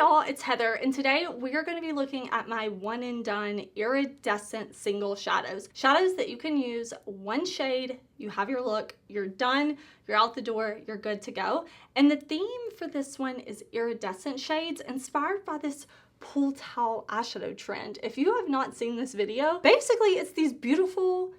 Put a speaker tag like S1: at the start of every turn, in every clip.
S1: y'all, it's Heather, and today we are going to be looking at my one and done iridescent single shadows. Shadows that you can use one shade, you have your look, you're done, you're out the door, you're good to go. And the theme for this one is iridescent shades inspired by this pool towel eyeshadow trend. If you have not seen this video, basically it's these beautiful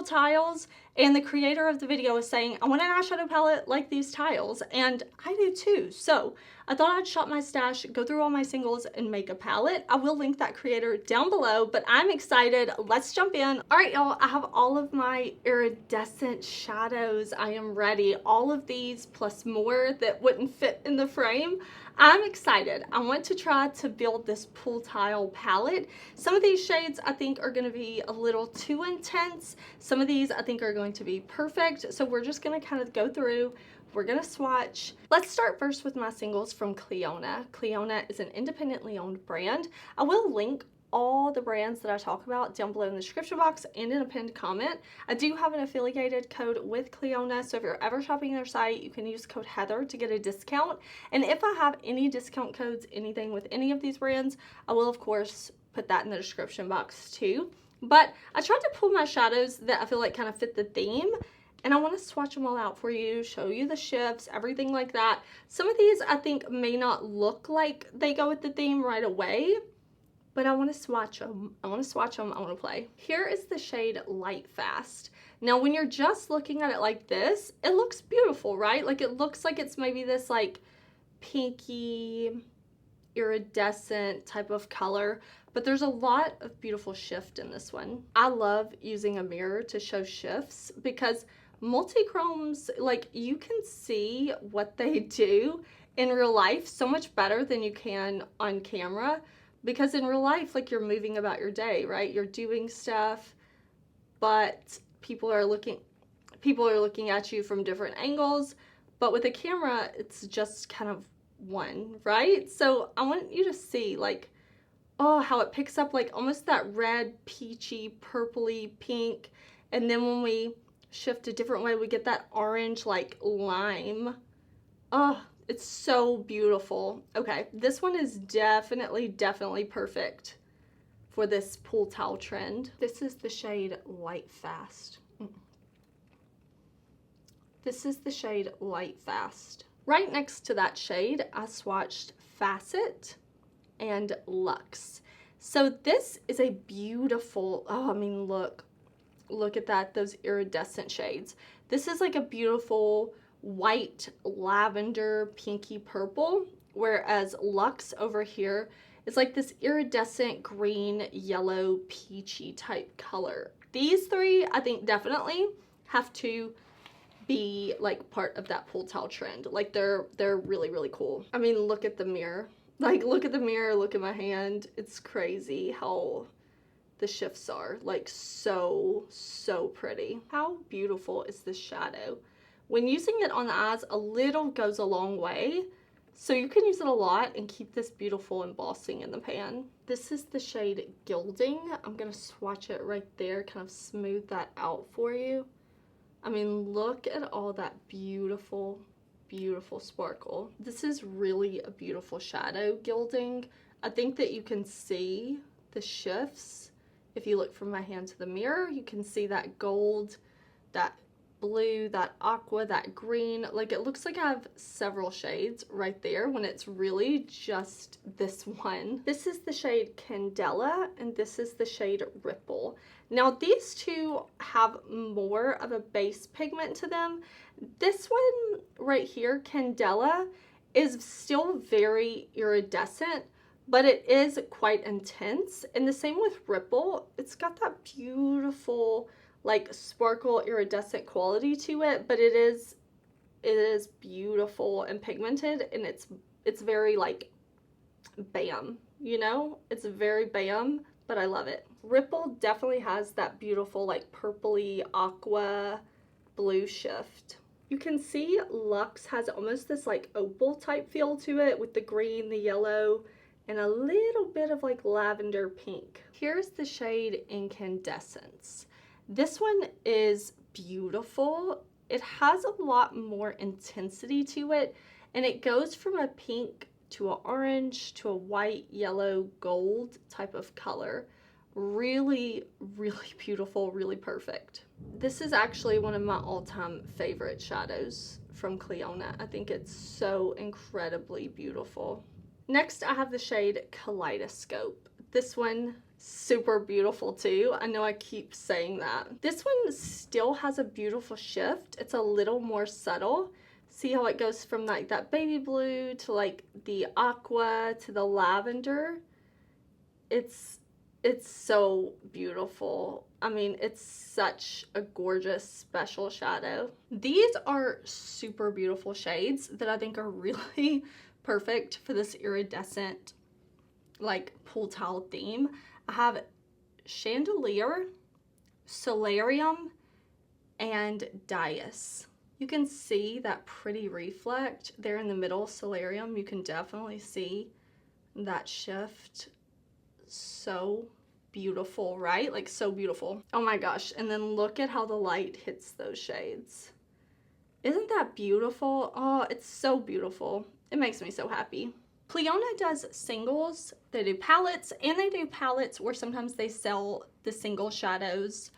S1: tiles, and the creator of the video is saying, I want an eyeshadow palette like these tiles, and I do too. So I thought I'd shop my stash, go through all my singles, and make a palette. I will link that creator down below, but I'm excited. Let's jump in. All right, y'all, I have all of my iridescent shadows. I am ready. All of these plus more that wouldn't fit in the frame. I'm excited. I want to try to build this pool tile palette. Some of these shades I think are going to be a little too intense. Some of these I think are going to be perfect. So we're just going to kind of go through. We're going to swatch. Let's start first with my singles from Clionadh. Clionadh is an independently owned brand. I will link all the brands that I talk about down below in the description box and in a pinned comment. I do have an affiliated code with Clionadh, so if you're ever shopping their site, you can use code Heather to get a discount. And if I have any discount codes, anything with any of these brands, I will of course put that in the description box too. But I tried to pull my shadows that I feel like kind of fit the theme, and I want to swatch them all out for you, show you the shifts, everything like that. Some of these I think may not look like they go with the theme right away, but I want to swatch them. I want to play. Here is the shade Light Fast. Now, when you're just looking at it like this, it looks beautiful, right? Like it looks like it's maybe this like pinky, iridescent type of color, but there's a lot of beautiful shift in this one. I love using a mirror to show shifts because multi-chromes, like you can see what they do in real life so much better than you can on camera. Because in real life, like you're moving about your day, right? You're doing stuff, but people are looking at you from different angles. But with a camera, it's just kind of one, right? So I want you to see like, oh, how it picks up like almost that red, peachy, purpley, pink. And then when we shift a different way, we get that orange like lime. Oh, it's so beautiful. Okay, this one is definitely perfect for this pool towel trend. This is the shade Light Fast. This is the shade Light Fast. Right next to that shade, I swatched Facet and Luxe. So this is a beautiful, oh, I mean, look at that, those iridescent shades. This is like a beautiful white, lavender, pinky purple, whereas Luxe over here is like this iridescent green, yellow, peachy type color. These three, I think, definitely have to be like part of that pool towel trend. Like they're really cool. I mean, look at the mirror. Like look at the mirror, look at my hand. It's crazy how the shifts are like so pretty. How beautiful is this shadow? When using it on the eyes, a little goes a long way. So you can use it a lot and keep this beautiful embossing in the pan. This is the shade Gilding. I'm gonna swatch it right there, kind of smooth that out for you. I mean, look at all that beautiful sparkle. This is really a beautiful shadow, Gilding. I think that you can see the shifts. If you look from my hand to the mirror, you can see that gold, that blue, that aqua, that green. Like it looks like I have several shades right there when it's really just this one. This is the shade Candela and this is the shade Ripple. Now these two have more of a base pigment to them. This one right here, Candela, is still very iridescent, but it is quite intense. And the same with Ripple. It's got that beautiful like sparkle iridescent quality to it, but it is beautiful and pigmented, and it's very like bam, you know, it's very bam, but I love it. Ripple definitely has that beautiful like purpley aqua blue shift. You can see Luxe has almost this like opal type feel to it with the green, the yellow, and a little bit of like lavender pink. Here's the shade Incandescence. This one is beautiful. It has a lot more intensity to it, and it goes from a pink to an orange to a white, yellow, gold type of color. Really, really beautiful, really perfect. This is actually one of my all-time favorite shadows from Clionadh. I think it's so incredibly beautiful. Next, I have the shade Kaleidoscope. This one, super beautiful too. I know I keep saying that. This one still has a beautiful shift. It's a little more subtle. See how it goes from like that baby blue to like the aqua to the lavender. It's so beautiful. I mean, it's such a gorgeous special shadow. These are super beautiful shades that I think are really perfect for this iridescent like pool towel theme. I have Chandelier, Solarium, and Dais. You can see that pretty reflect there in the middle, Solarium. You can definitely see that shift. So beautiful, right? Like so beautiful. Oh my gosh. And then look at how the light hits those shades. Isn't that beautiful? Oh, it's so beautiful. It makes me so happy. Clionadh does singles, they do palettes, and they do palettes where sometimes they sell the single shadows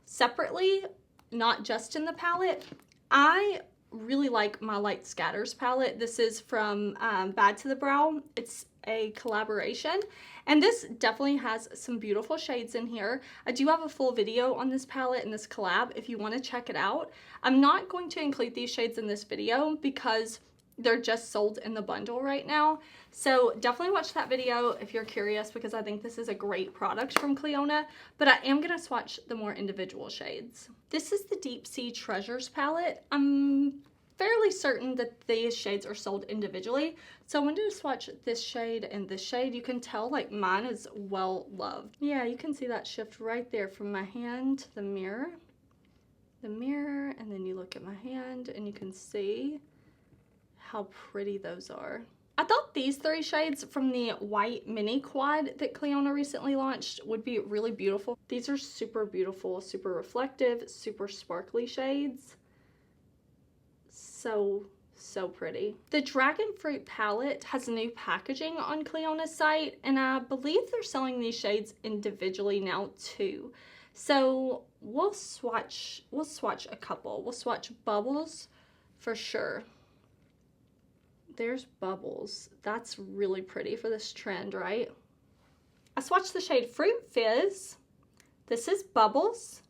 S1: separately, not just in the palette. I really like my Light Scatters palette. This is from Bad to the Brow. It's a collaboration, and this definitely has some beautiful shades in here. I do have a full video on this palette and this collab if you want to check it out. I'm not going to include these shades in this video because they're just sold in the bundle right now. So definitely watch that video if you're curious, because I think this is a great product from Clionadh, but I am going to swatch the more individual shades. This is the Deep Sea Treasures palette. I'm fairly certain that these shades are sold individually. So I wanted to swatch this shade and this shade. You can tell like mine is well loved. Yeah, you can see that shift right there from my hand to the mirror, and then you look at my hand and you can see how pretty those are. I thought these three shades from the white mini quad that Clionadh recently launched would be really beautiful. These are super beautiful, super reflective, super sparkly shades. So pretty. The Dragon Fruit palette has new packaging on Clionadh's site, and I believe they're selling these shades individually now too. So we'll swatch a couple. We'll swatch Bubbles for sure. There's Bubbles. That's really pretty for this trend, right? I swatched the shade Fruit Fizz. This is Bubbles,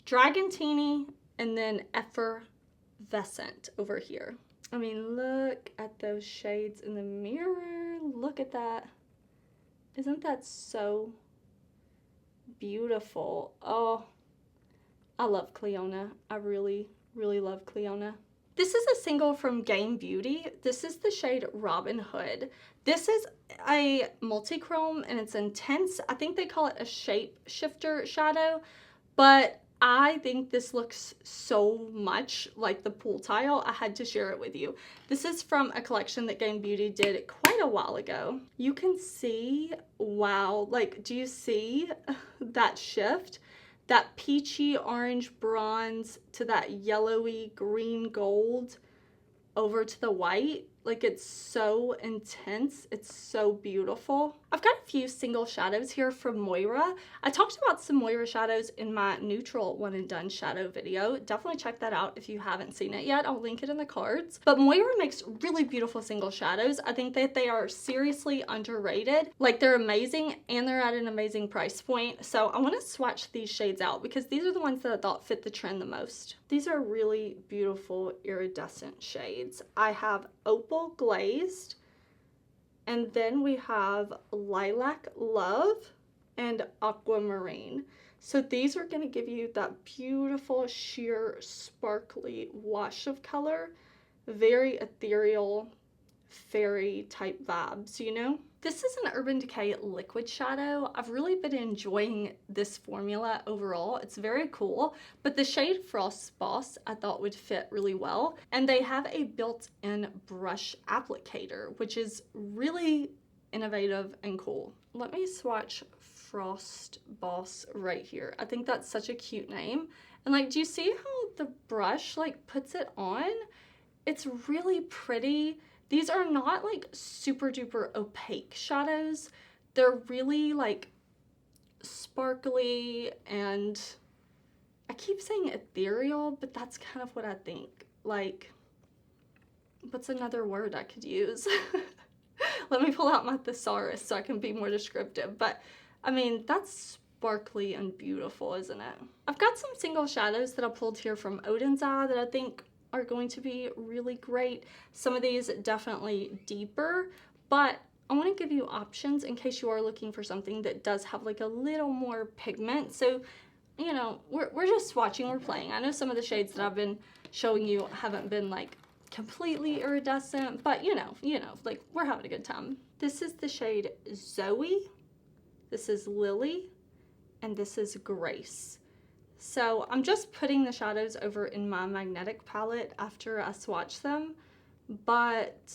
S1: Dragantini, and then Effervescent over here. I mean, look at those shades in the mirror. Look at that. Isn't that so beautiful? Oh, I love Clionadh. I really, really love Clionadh. This is a single from Game Beauty. This is the shade Robin Hood. This is a multi-chrome and it's intense. I think they call it a shape shifter shadow, but I think this looks so much like the pool tile. I had to share it with you. This is from a collection that Game Beauty did quite a while ago. You can see, wow, like, do you see that shift? That peachy orange bronze to that yellowy green gold over to the white. Like, it's so intense. It's so beautiful. I've got a few single shadows here from Moira. I talked about some Moira shadows in my neutral one and done shadow video. Definitely check that out if you haven't seen it yet. I'll link it in the cards. But Moira makes really beautiful single shadows. I think that they are seriously underrated. Like, they're amazing and they're at an amazing price point. So I want to swatch these shades out because these are the ones that I thought fit the trend the most. These are really beautiful iridescent shades. I have Opal Glazed, and then we have Lilac Love and Aquamarine. So these are going to give you that beautiful sheer sparkly wash of color, very ethereal fairy type vibes, you know? This is an Urban Decay liquid shadow. I've really been enjoying this formula overall. It's very cool, but the shade Frost Boss I thought would fit really well. And they have a built-in brush applicator, which is really innovative and cool. Let me swatch Frost Boss right here. I think that's such a cute name. And like, do you see how the brush like puts it on? It's really pretty. These are not like super duper opaque shadows. They're really like sparkly, and I keep saying ethereal, but that's kind of what I think. Like, what's another word I could use? Let me pull out my thesaurus so I can be more descriptive. But I mean, that's sparkly and beautiful, isn't it? I've got some single shadows that I pulled here from Oden's Eye that I think are going to be really great. Some of these definitely deeper, but I want to give you options in case you are looking for something that does have like a little more pigment. So, you know, we're just swatching, we're playing. I know some of the shades that I've been showing you haven't been like completely iridescent, but you know, like we're having a good time. This is the shade Zoe, this is Lily, and this is Grace. So I'm just putting the shadows over in my magnetic palette after I swatch them, but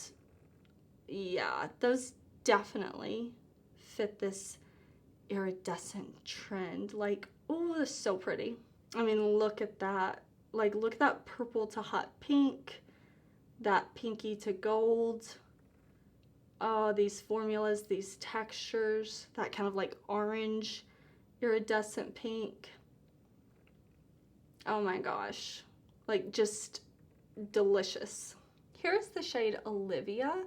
S1: yeah, those definitely fit this iridescent trend. Like, oh, this is so pretty. I mean, look at that. Like, look at that purple to hot pink, that pinky to gold. Oh, these formulas, these textures, that kind of like orange, iridescent pink. Oh my gosh, like just delicious. Here's the shade Olivia.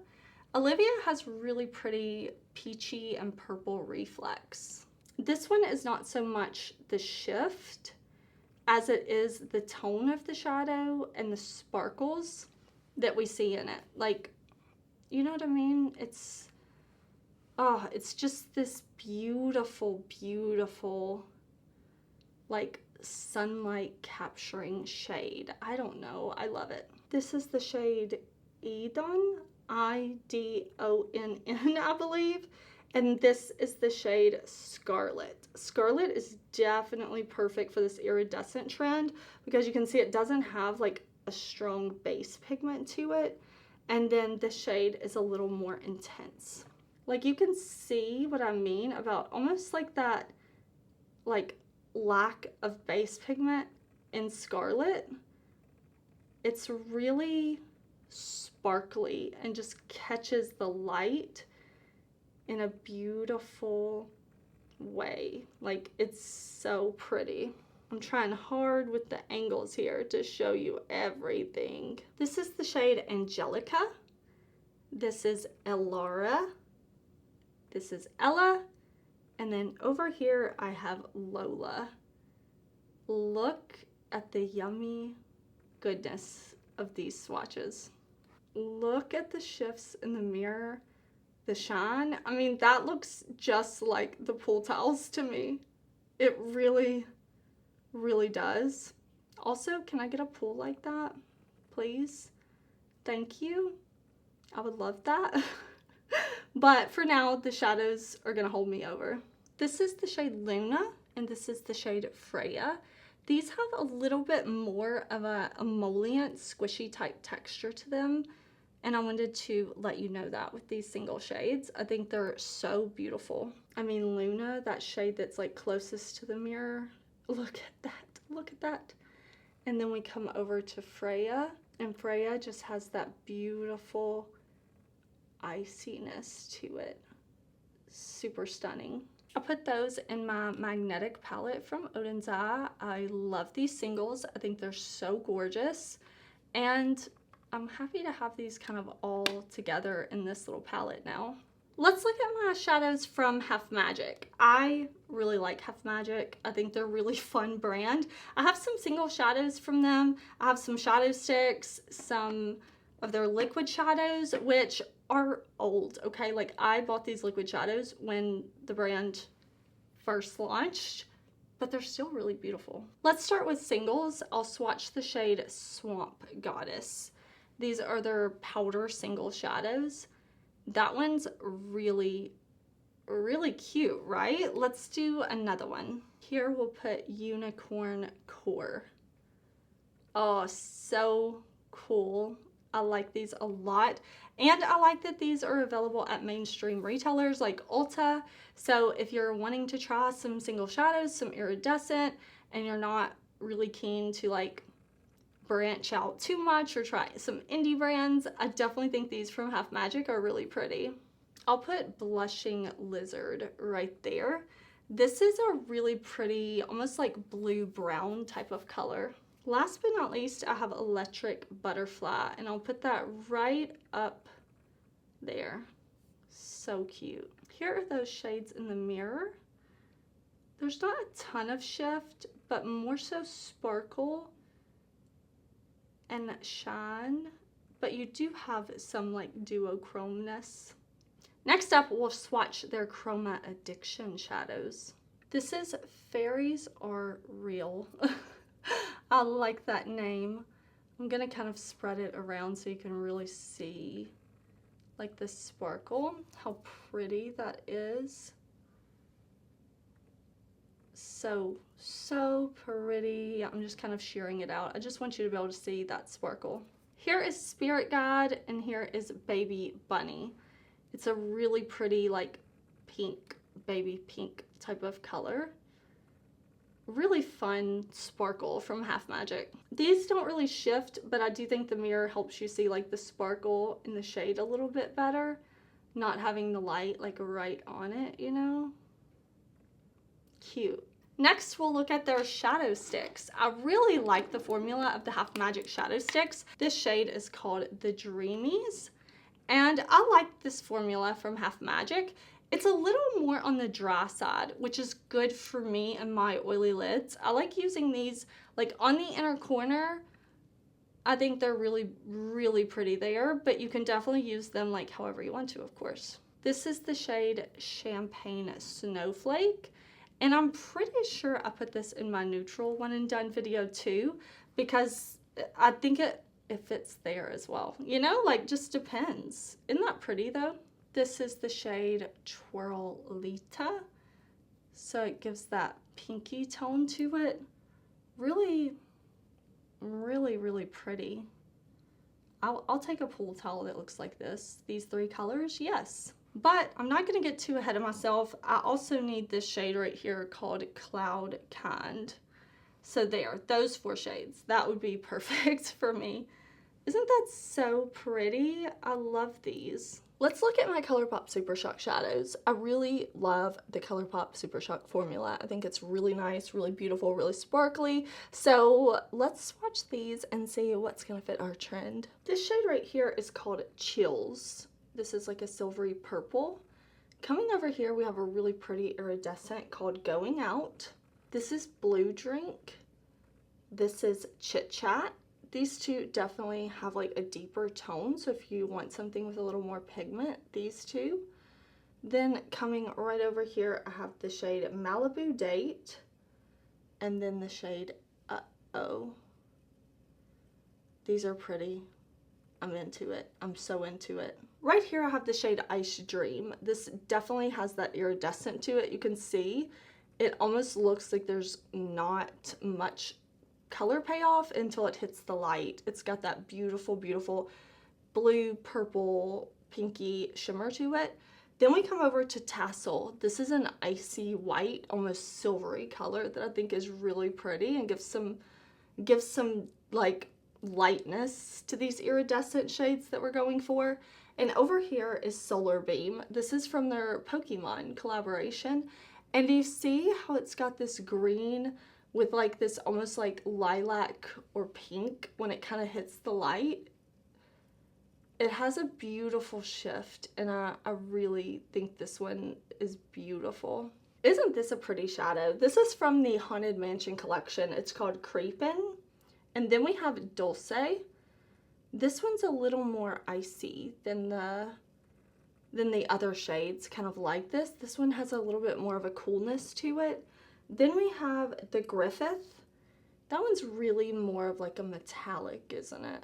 S1: Olivia has really pretty peachy and purple reflex. This one is not so much the shift as it is the tone of the shadow and the sparkles that we see in it. Like, you know what I mean? It's just this beautiful, beautiful, like sunlight capturing shade. I don't know, I love it. This is the shade Edon, Idonn, I believe. And this is the shade Scarlet. Scarlet is definitely perfect for this iridescent trend because you can see it doesn't have like a strong base pigment to it. And then the shade is a little more intense. Like, you can see what I mean about almost like that like lack of base pigment in Scarlet. It's really sparkly and just catches the light in a beautiful way. Like, it's so pretty. I'm trying hard with the angles here to show you everything. This is the shade Angelica. This is Elara. This is Ella. And then over here I have Lola. Look at the yummy goodness of these swatches. Look at the shifts in the mirror. The shine, I mean, that looks just like the pool towels to me. It really, really does. Also, can I get a pool like that, please? Thank you. I would love that. But for now, the shadows are gonna hold me over. This is the shade Luna, and this is the shade Freya. These have a little bit more of a emollient, squishy type texture to them. And I wanted to let you know that with these single shades. I think they're so beautiful. I mean, Luna, that shade that's like closest to the mirror. Look at that, look at that. And then we come over to Freya, and Freya just has that beautiful iciness to it. Super stunning. I put those in my magnetic palette from Oden's Eye. I love these singles. I think they're so gorgeous. And I'm happy to have these kind of all together in this little palette now. Let's look at my shadows from Half Magic. I really like Half Magic. I think they're a really fun brand. I have some single shadows from them. I have some shadow sticks, some of their liquid shadows, which are old, okay? Like, I bought these liquid shadows when the brand first launched, but they're still really beautiful. Let's start with singles. I'll swatch the shade Swamp Goddess. These are their powder single shadows. That one's really, really cute, right? Let's do another one. Here we'll put Unicorn Core. Oh, so cool. I like these a lot. And I like that these are available at mainstream retailers like Ulta. So if you're wanting to try some single shadows, some iridescent, and you're not really keen to like branch out too much or try some indie brands, I definitely think these from Half Magic are really pretty. I'll put Blushing Lizard right there. This is a really pretty, almost like blue-brown type of color. Last but not least, I have Electric Butterfly, and I'll put that right up there. So cute. Here are those shades in the mirror. There's not a ton of shift, but more so sparkle and shine, but you do have some like duochrome-ness. Next up, we'll swatch their Chroma Addiction shadows. This is Fairies Are Real. I like that name. I'm gonna kind of spread it around so you can really see like the sparkle, how pretty that is. So pretty. I'm just kind of shearing it out. I just want you to be able to see that sparkle. Here is Spirit Guide, and here is Baby Bunny. It's a really pretty like pink, baby pink type of color. Really fun sparkle from Half Magic. These don't really shift, but I do think the mirror helps you see like the sparkle in the shade a little bit better. Not having the light like right on it, you know? Cute. Next, we'll look at their shadow sticks. I really like the formula of the Half Magic shadow sticks. This shade is called the Dreamies, and I like this formula from Half Magic. It's a little more on the dry side, which is good for me and my oily lids. I like using these like on the inner corner. I think they're really, really pretty there, but you can definitely use them like however you want to, of course. This is the shade Champagne Snowflake. And I'm pretty sure I put this in my neutral one and done video too, because I think it fits there as well. You know, like just depends. Isn't that pretty though? This is the shade Twirlita. So it gives that pinky tone to it. Really, really, really pretty. I'll take a pool towel that looks like this. These three colors, yes. But I'm not going to get too ahead of myself. I also need this shade right here called Cloud Kind. So there, those 4 shades. That would be perfect for me. Isn't that so pretty? I love these. Let's look at my ColourPop Super Shock shadows. I really love the ColourPop Super Shock formula. I think it's really nice, really beautiful, really sparkly. So let's swatch these and see what's going to fit our trend. This shade right here is called Chills. This is like a silvery purple. Coming over here, we have a really pretty iridescent called Going Out. This is Blue Drink. This is Chit Chat. These two definitely have like a deeper tone, so if you want something with a little more pigment, these two. Then coming right over here, I have the shade Malibu Date, and then the shade Uh-Oh. These are pretty. I'm into it. I'm so into it. Right here I have the shade Ice Dream. This definitely has that iridescent to it. You can see it almost looks like there's not much color payoff until it hits the light. It's got that beautiful, beautiful blue, purple, pinky shimmer to it. Then we come over to Tassel. This is an icy white, almost silvery color that I think is really pretty and gives some like lightness to these iridescent shades that we're going for. And over here is Solar Beam. This is from their Pokemon collaboration. And do you see how it's got this green with like this almost like lilac or pink when it kind of hits the light? It has a beautiful shift, and I really think this one is beautiful. Isn't this a pretty shadow? This is from the Haunted Mansion collection. It's called Creepin'. And then we have Dulce. This one's a little more icy than the other shades, kind of like this. This one has a little bit more of a coolness to it. Then we have the Griffith. That one's really more of like a metallic, isn't it?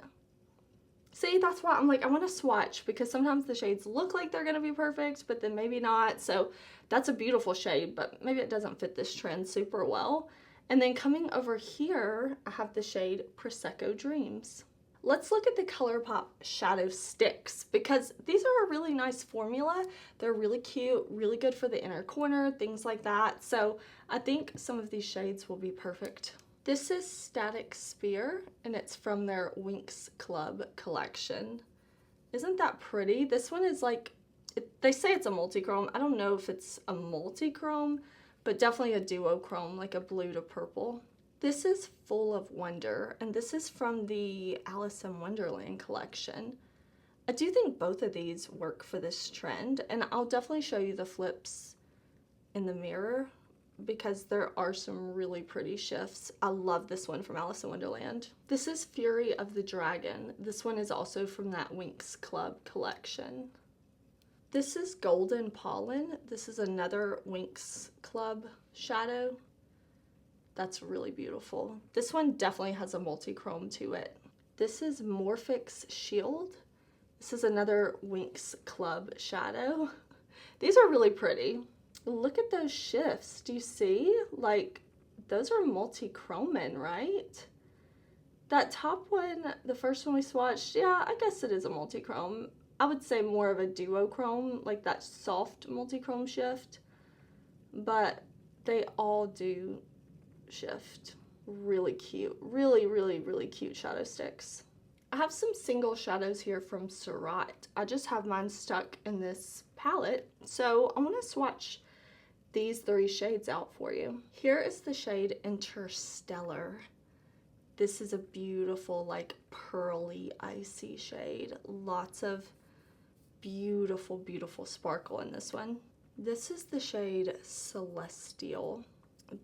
S1: See, that's why I'm like, I want to swatch, because sometimes the shades look like they're going to be perfect, but then maybe not. So that's a beautiful shade, but maybe it doesn't fit this trend super well. And then coming over here, I have the shade Prosecco Dreams. Let's look at the ColourPop shadow sticks, because these are a really nice formula. They're really cute, really good for the inner corner, things like that. So I think some of these shades will be perfect. This is Static Spear, and it's from their Winx Club collection. Isn't that pretty? This one is like, they say it's a multi-chrome. I don't know if it's a multi-chrome, but definitely a duochrome, like a blue to purple. This is Full of Wonder, and this is from the Alice in Wonderland collection. I do think both of these work for this trend, and I'll definitely show you the flips in the mirror because there are some really pretty shifts. I love this one from Alice in Wonderland. This is Fury of the Dragon. This one is also from that Winx Club collection. This is Golden Pollen. This is another Winx Club shadow. That's really beautiful. This one definitely has a multi-chrome to it. This is Morphic's Shield. This is another Winx Club shadow. These are really pretty. Look at those shifts. Do you see? Like, those are multi-chroming, right? That top one, the first one we swatched, yeah, I guess it is a multi-chrome. I would say more of a duochrome, like that soft multi-chrome shift. But they all do shift. Really cute. Really, really, really cute shadow sticks. I have some single shadows here from Gerard. I just have mine stuck in this palette. So I want to swatch these 3 shades out for you. Here is the shade Interstellar. This is a beautiful, like, pearly, icy shade. Lots of beautiful, beautiful sparkle in this one. This is the shade Celestial.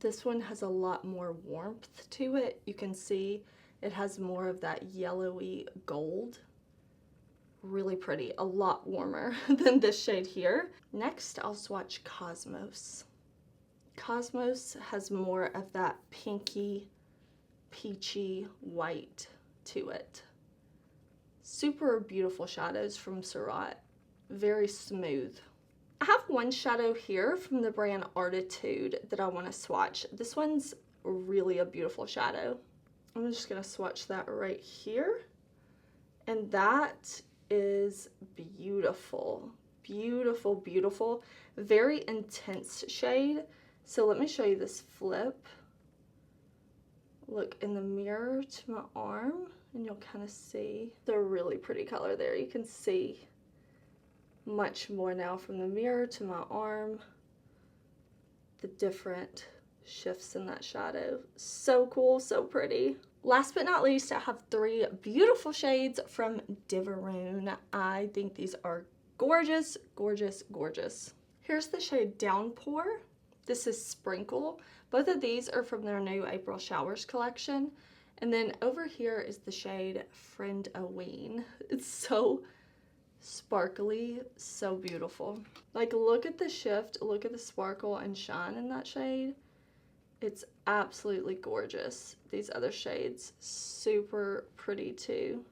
S1: This one has a lot more warmth to it. You can see it has more of that yellowy gold. Really pretty, a lot warmer than this shade here. Next, I'll swatch Cosmos. Cosmos has more of that pinky, peachy white to it. Super beautiful shadows from Gerard. Very smooth. I have one shadow here from the brand Arttitude that I want to swatch. This one's really a beautiful shadow. I'm just going to swatch that right here. And that is beautiful. Beautiful, beautiful. Very intense shade. So let me show you this flip. Look in the mirror to my arm and you'll kind of see the really pretty color there. You can see much more now from the mirror to my arm. The different shifts in that shadow. So cool, so pretty. Last but not least, I have 3 beautiful shades from Divaroon. I think these are gorgeous, gorgeous, gorgeous. Here's the shade Downpour. This is Sprinkle. Both of these are from their new April Showers collection. And then over here is the shade Friend Aween. It's so sparkly, so beautiful. Like, look at the shift, look at the sparkle and shine in that shade. It's absolutely gorgeous. These other shades, super pretty too.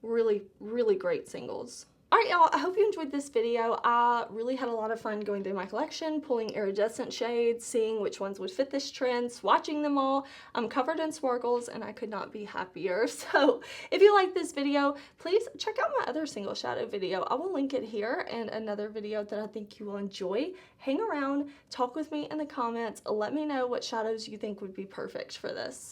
S1: Really, really great singles. Alright y'all, I hope you enjoyed this video. I really had a lot of fun going through my collection, pulling iridescent shades, seeing which ones would fit this trend, swatching them all. I'm covered in sparkles and I could not be happier. So if you like this video, please check out my other single shadow video. I will link it here and another video that I think you will enjoy. Hang around, talk with me in the comments, let me know what shadows you think would be perfect for this.